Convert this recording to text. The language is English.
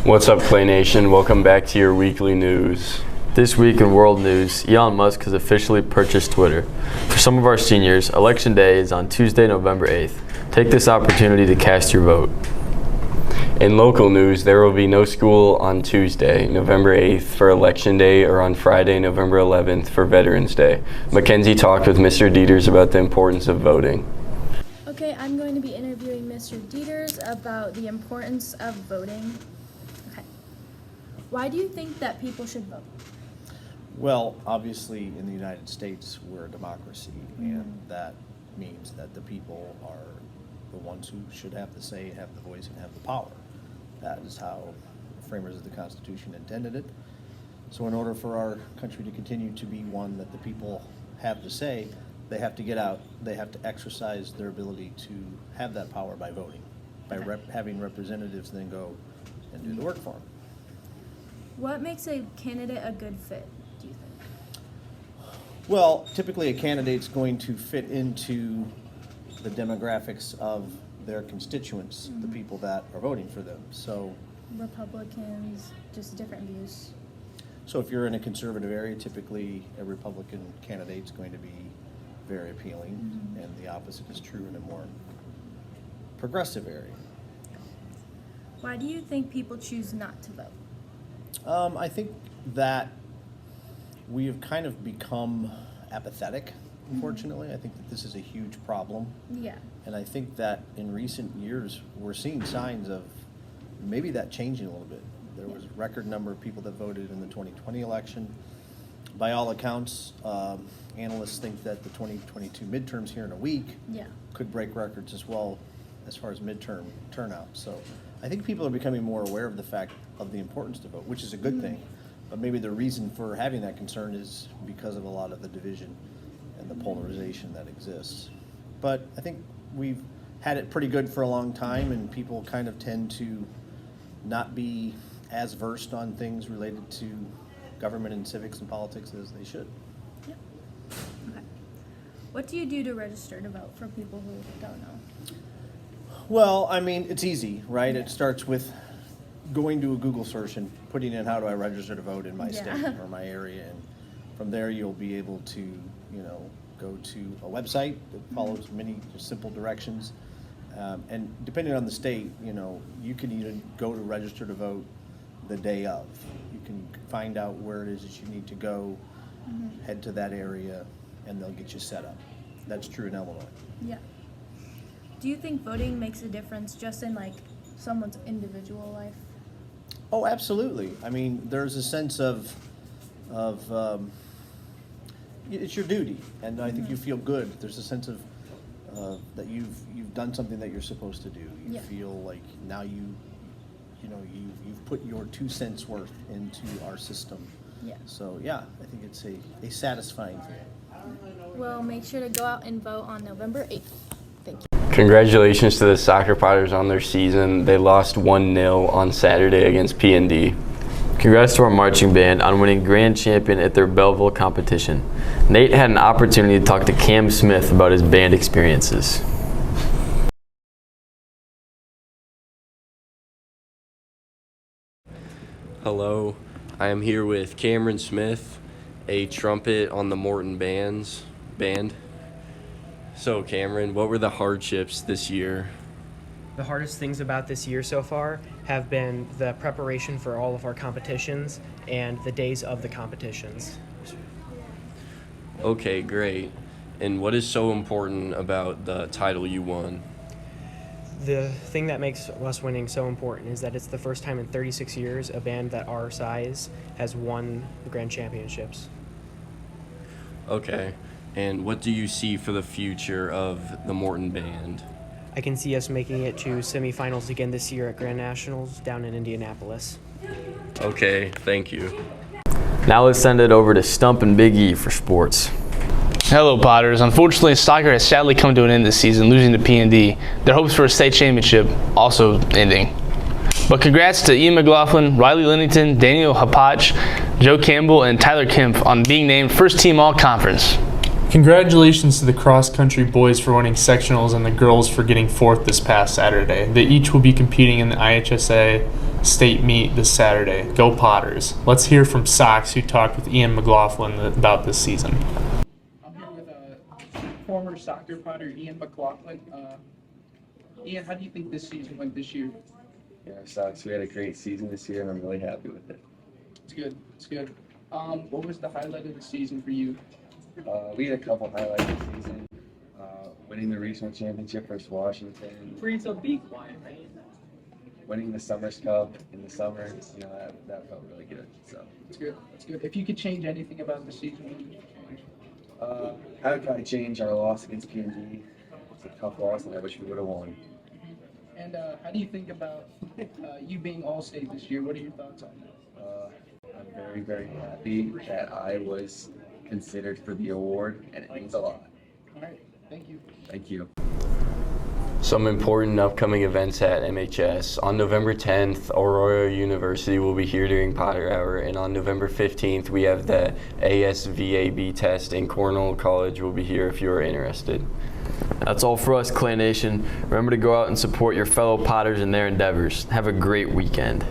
What's up, ClayNation? Welcome back to your weekly news. This week in world news, Elon Musk has officially purchased Twitter. For some of our seniors, Election Day is on Tuesday, November 8th. Take this opportunity to cast your vote. In local news, there will be no school on Tuesday, November 8th for Election Day or on Friday, November 11th for Veterans Day. Mackenzie talked with Mr. Dieters about the importance of voting. Okay, I'm going to be interviewing Mr. Dieters about the importance of voting. Okay. Why do you think that people should vote? Well, obviously in the United States we're a democracy, and that means that the people are the ones who should have the say, have the voice, and have the power. That is how the framers of the Constitution intended it. So in order for our country to continue to be one that the people have the say, they have to get out, they have to exercise their ability to have that power by voting, by having representatives then go and do the work for them. What makes a candidate a good fit, do you think? Well, typically a candidate's going to fit into the demographics of their constituents, the people that are voting for them. So Republicans, just different views. So if you're in a conservative area, typically a Republican candidate's going to be very appealing, and the opposite is true in a more progressive area. Why do you think people choose not to vote? I think that we have kind of become apathetic, unfortunately. I think that this is a huge problem. Yeah. And I think that in recent years, we're seeing signs of maybe that changing a little bit. There was a record number of people that voted in the 2020 election. By all accounts, analysts think that the 2022 midterms here in a week could break records as well as far as midterm turnout. So I think people are becoming more aware of the fact of the importance to vote, which is a good thing. But maybe the reason for having that concern is because of a lot of the division and the polarization that exists. But I think we've had it pretty good for a long time, and people kind of tend to not be as versed on things related to government and civics and politics as they should. Yep. Okay. What do you do to register to vote for people who don't know? Well, I mean, it's easy, right? It starts with going to a Google search and putting in how do I register to vote in my state or my area, and from there you'll be able to, go to a website that follows many simple directions. And depending on the state, you can even go to register to vote the day of. You can find out where it is that you need to go, head to that area, and they'll get you set up. That's true in Illinois. Yeah. Do you think voting makes a difference just in someone's individual life? Oh, absolutely. I mean, there's a sense of it's your duty, and I think you feel good. There's a sense of that you've done something that you're supposed to do. You feel like now you've put your 2 cents worth into our system. Yeah. So yeah, I think it's a satisfying thing. Well, make sure to go out and vote on November 8th. Thank you. Congratulations to the Soccer Potters on their season. They lost 1-0 on Saturday against P&D. Congrats to our marching band on winning grand champion at their Belleville competition. Nate had an opportunity to talk to Cam Smith about his band experiences. Hello, I am here with Cameron Smith, a trumpet on the Morton band. So Cameron, what were the hardships this year? The hardest things about this year so far have been the preparation for all of our competitions and the days of the competitions. Okay, great. And what is so important about the title you won? The thing that makes us winning so important is that it's the first time in 36 years a band that our size has won the grand championships. Okay. And what do you see for the future of the Morton band? I can see us making it to semifinals again this year at Grand Nationals down in Indianapolis. Okay, thank you. Now let's send it over to Stump and Big E for sports. Hello, Potters. Unfortunately, soccer has sadly come to an end this season, losing to P&D. Their hopes for a state championship also ending. But congrats to Ian McLaughlin, Riley Lennington, Daniel Hapach, Joe Campbell, and Tyler Kemp on being named first team all-conference. Congratulations to the cross-country boys for winning sectionals and the girls for getting fourth this past Saturday. They each will be competing in the IHSA state meet this Saturday. Go Potters. Let's hear from Sox, who talked with Ian McLaughlin about this season. I'm here with former soccer Potter Ian McLaughlin. Ian, how do you think this season went this year? Yeah, Sox, we had a great season this year, and I'm really happy with it. It's good. It's good. What was the highlight of the season for you? We had a couple highlights this season. Winning the regional championship versus Washington. Breathe a big line, right? Winning the Summers Cup in the summer, that felt really good. So It's good. It's good. If you could change anything about the season, what would you change? I would probably change our loss against P&G. It's a tough loss, and I wish we would have won. And how do you think about you being All-State this year? What are your thoughts on that? I'm very, very happy that I was considered for the award, and it means a lot. All right. Thank you. Thank you. Some important upcoming events at MHS. On November 10th, Aurora University will be here during Potter Hour, and on November 15th, we have the ASVAB test, and Cornell College will be here if you are interested. That's all for us, Clay Nation. Remember to go out and support your fellow Potters in their endeavors. Have a great weekend.